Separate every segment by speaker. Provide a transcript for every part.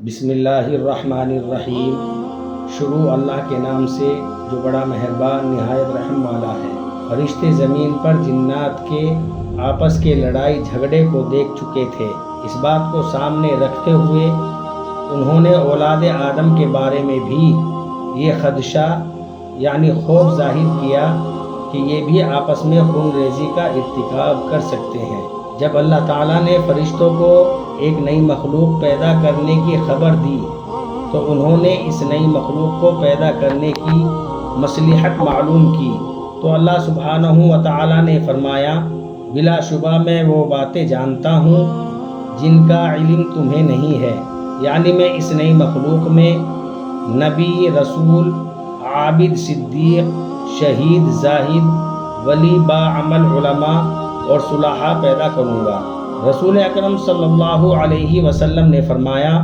Speaker 1: بسم اللہ الرحمن الرحیم۔ شروع اللہ کے نام سے جو بڑا مہربان نہایت رحم والا ہے۔ فرشتے زمین پر جنات کے آپس کے لڑائی جھگڑے کو دیکھ چکے تھے۔ اس بات کو سامنے رکھتے ہوئے انہوں نے اولاد آدم کے بارے میں بھی یہ خدشہ یعنی خوف ظاہر کیا کہ یہ بھی آپس میں خون ریزی کا ارتکاب کر سکتے ہیں۔ جب اللہ تعالیٰ نے فرشتوں کو ایک نئی مخلوق پیدا کرنے کی خبر دی تو انہوں نے اس نئی مخلوق کو پیدا کرنے کی مصلحت معلوم کی تو اللہ سبحانہ و تعالیٰ نے فرمایا، بلا شبہ میں وہ باتیں جانتا ہوں جن کا علم تمہیں نہیں ہے، یعنی میں اس نئی مخلوق میں نبی، رسول، عابد، صدیق، شہید، زاہد، ولی، باعمل علماء اور صلحاء پیدا کروں گا۔ رسول اکرم صلی اللہ علیہ وسلم نے فرمایا،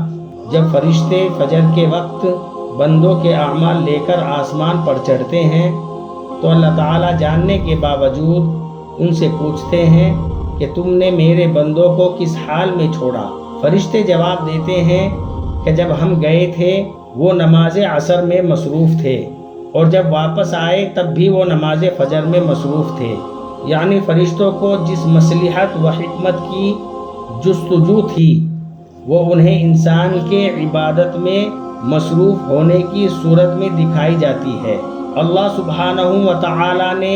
Speaker 1: جب فرشتے فجر کے وقت بندوں کے اعمال لے کر آسمان پر چڑھتے ہیں تو اللہ تعالیٰ جاننے کے باوجود ان سے پوچھتے ہیں کہ تم نے میرے بندوں کو کس حال میں چھوڑا؟ فرشتے جواب دیتے ہیں کہ جب ہم گئے تھے وہ نماز عصر میں مصروف تھے اور جب واپس آئے تب بھی وہ نماز فجر میں مصروف تھے۔ یعنی فرشتوں کو جس مصلحت و حکمت کی جستجو تھی وہ انہیں انسان کے عبادت میں مصروف ہونے کی صورت میں دکھائی جاتی ہے۔ اللہ سبحانہ و تعالی نے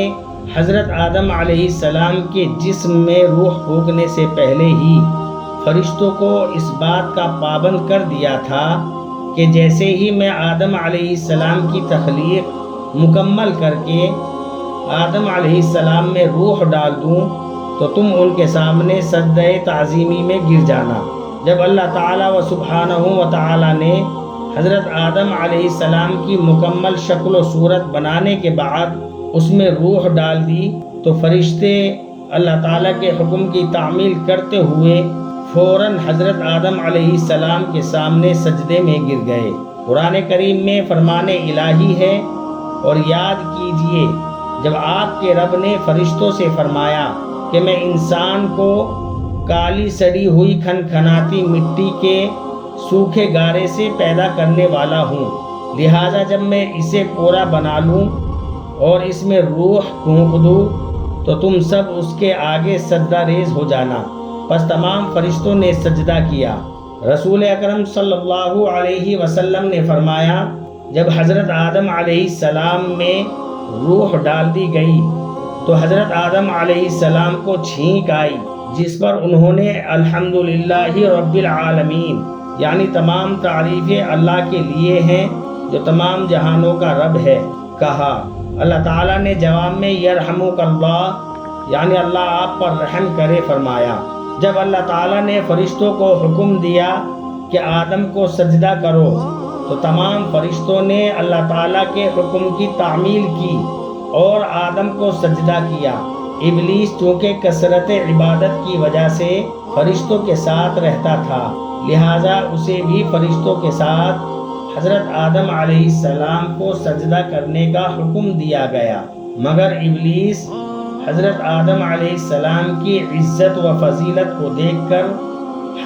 Speaker 1: حضرت آدم علیہ السلام کے جسم میں روح پھونکنے سے پہلے ہی فرشتوں کو اس بات کا پابند کر دیا تھا کہ جیسے ہی میں آدم علیہ السلام کی تخلیق مکمل کر کے آدم علیہ السلام میں روح ڈال دوں تو تم ان کے سامنے سجدہ تعظیمی میں گر جانا۔ جب اللہ تعالیٰ و سبحانہ و تعالیٰ نے حضرت آدم علیہ السلام کی مکمل شکل و صورت بنانے کے بعد اس میں روح ڈال دی تو فرشتے اللہ تعالیٰ کے حکم کی تعمیل کرتے ہوئے فوراً حضرت آدم علیہ السلام کے سامنے سجدے میں گر گئے۔ قرآن کریم میں فرمان الہی ہے، اور یاد کیجئے جب آپ کے رب نے فرشتوں سے فرمایا کہ میں انسان کو کالی سڑی ہوئی کھنکھناتی مٹی کے سوکھے گارے سے پیدا کرنے والا ہوں، لہٰذا جب میں اسے پورا بنا لوں اور اس میں روح پھونک دوں تو تم سب اس کے آگے سجدہ ریز ہو جانا۔ پس تمام فرشتوں نے سجدہ کیا۔ رسول اکرم صلی اللہ علیہ وسلم نے فرمایا، جب حضرت آدم علیہ السلام میں روح ڈال دی گئی تو حضرت آدم علیہ السلام کو چھینک آئی، جس پر انہوں نے الحمدللہ رب العالمین یعنی تمام تعریفیں اللہ کے لیے ہیں جو تمام جہانوں کا رب ہے کہا۔ اللہ تعالیٰ نے جواب میں یرحمک اللہ یعنی اللہ آپ پر رحم کرے فرمایا۔ جب اللہ تعالیٰ نے فرشتوں کو حکم دیا کہ آدم کو سجدہ کرو تو تمام فرشتوں نے اللہ تعالیٰ کے حکم کی تعمیل کی اور آدم کو سجدہ کیا۔ ابلیس چونکہ کثرت عبادت کی وجہ سے فرشتوں کے ساتھ رہتا تھا، لہٰذا اسے بھی فرشتوں کے ساتھ حضرت آدم علیہ السلام کو سجدہ کرنے کا حکم دیا گیا، مگر ابلیس حضرت آدم علیہ السلام کی عزت و فضیلت کو دیکھ کر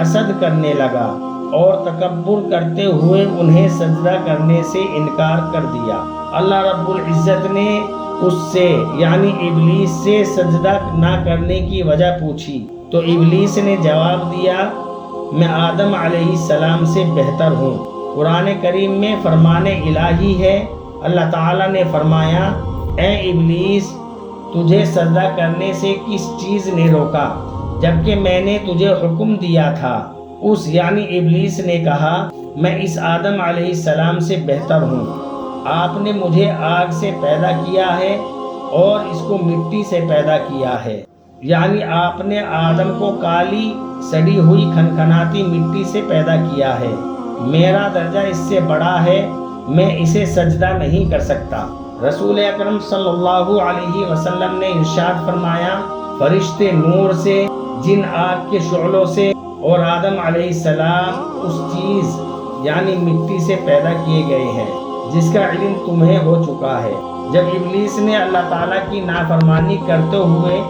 Speaker 1: حسد کرنے لگا اور تکبر کرتے ہوئے انہیں سجدہ کرنے سے انکار کر دیا۔ اللہ رب العزت نے اس سے یعنی ابلیس سے سجدہ نہ کرنے کی وجہ پوچھی تو ابلیس نے جواب دیا، میں آدم علیہ السلام سے بہتر ہوں۔ قرآن کریم میں فرمان الہی ہے، اللہ تعالیٰ نے فرمایا، اے ابلیس تجھے سجدہ کرنے سے کس چیز نے روکا جبکہ میں نے تجھے حکم دیا تھا؟ اس یعنی ابلیس نے کہا، میں اس آدم علیہ السلام سے بہتر ہوں، آپ نے مجھے آگ سے پیدا کیا ہے اور اس کو مٹی سے پیدا کیا ہے، یعنی آپ نے آدم کو کالی سڑی ہوئی کھنکھناتی مٹی سے پیدا کیا ہے، میرا درجہ اس سے بڑا ہے، میں اسے سجدہ نہیں کر سکتا۔ رسول اکرم صلی اللہ علیہ وسلم نے ارشاد فرمایا، فرشتے نور سے، جن آگ کے شعلوں سے اور آدم علیہ السلام اس چیز یعنی مٹی سے پیدا کیے گئے ہیں جس کا علم تمہیں ہو چکا ہے۔ جب ابلیس نے اللہ تعالیٰ کی نافرمانی کرتے ہوئے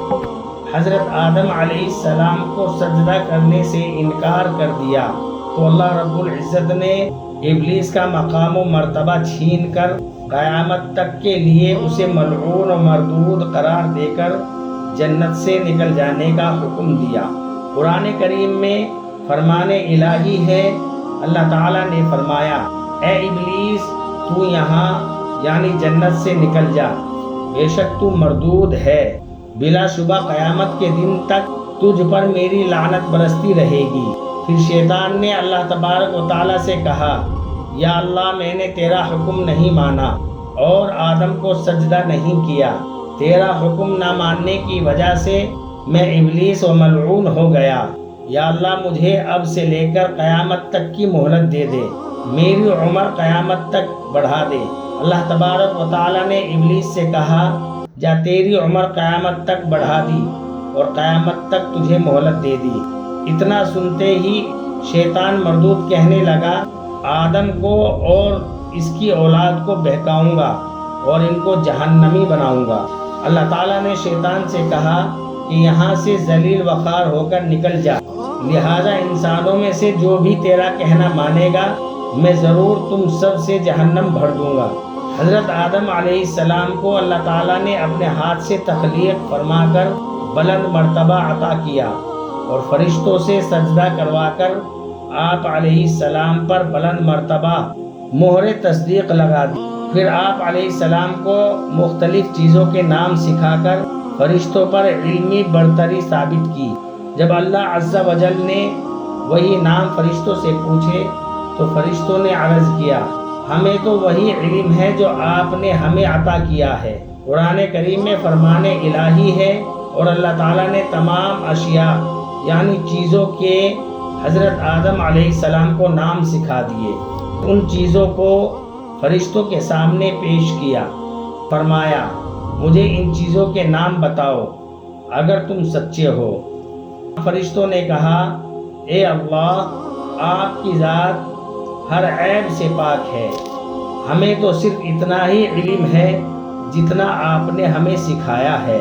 Speaker 1: حضرت آدم علیہ السلام کو سجدہ کرنے سے انکار کر دیا تو تو اللہ رب العزت نے ابلیس کا مقام و مرتبہ چھین کر قیامت تک کے لیے اسے ملعون و مردود قرار دے کر جنت سے نکل جانے کا حکم دیا۔ قرآن کریم میں فرمان الہی ہے، اللہ تعالیٰ نے فرمایا اے ابلیس تو یہاں یعنی جنت سے نکل جا، بے شک تو مردود ہے، بلا شبہ قیامت کے دن تک تجھ پر میری لعنت برستی رہے گی۔ پھر شیطان نے اللہ تبارک و تعالیٰ سے کہا یا اللہ میں نے تیرا حکم نہیں مانا اور آدم کو سجدہ نہیں کیا، تیرا حکم نہ ماننے کی وجہ سے میں ابلیس و ملعون ہو گیا، یا اللہ مجھے اب سے لے کر قیامت تک کی مہلت دے دے، میری عمر قیامت تک بڑھا دے۔ اللہ تبارک و تعالیٰ نے ابلیس سے کہا جا تیری عمر قیامت تک بڑھا دی اور قیامت تک تجھے مہلت دے دی۔ اتنا سنتے ہی شیطان مردود کہنے لگا آدم کو اور اس کی اولاد کو بہکاؤں گا اور ان کو جہنمی بناؤں گا۔ اللہ تعالیٰ نے شیطان سے کہا کہ یہاں سے ذلیل وخوار ہو کر نکل جا، لہٰذا انسانوں میں سے جو بھی تیرا کہنا مانے گا میں ضرور تم سب سے جہنم بھر دوں گا۔ حضرت آدم علیہ السلام کو اللہ تعالیٰ نے اپنے ہاتھ سے تخلیق فرما کر بلند مرتبہ عطا کیا اور فرشتوں سے سجدہ کروا کر آپ علیہ السلام پر بلند مرتبہ مہر تصدیق لگا دی۔ پھر آپ علیہ السلام کو مختلف چیزوں کے نام سکھا کر فرشتوں پر علمی برتری ثابت کی۔ جب اللہ عز و جل نے وہی نام فرشتوں سے پوچھے تو فرشتوں نے عرض کیا ہمیں تو وہی علم ہے جو آپ نے ہمیں عطا کیا ہے۔ قرآن کریم میں فرمان الہی ہے اور اللہ تعالیٰ نے تمام اشیاء یعنی چیزوں کے حضرت آدم علیہ السلام کو نام سکھا دیے۔ ان چیزوں کو فرشتوں کے سامنے پیش کیا، فرمایا مجھے ان چیزوں کے نام بتاؤ اگر تم سچے ہو۔ فرشتوں نے کہا اے اللہ آپ کی ذات ہر عیب سے پاک ہے، ہمیں تو صرف اتنا ہی علم ہے جتنا آپ نے ہمیں سکھایا ہے۔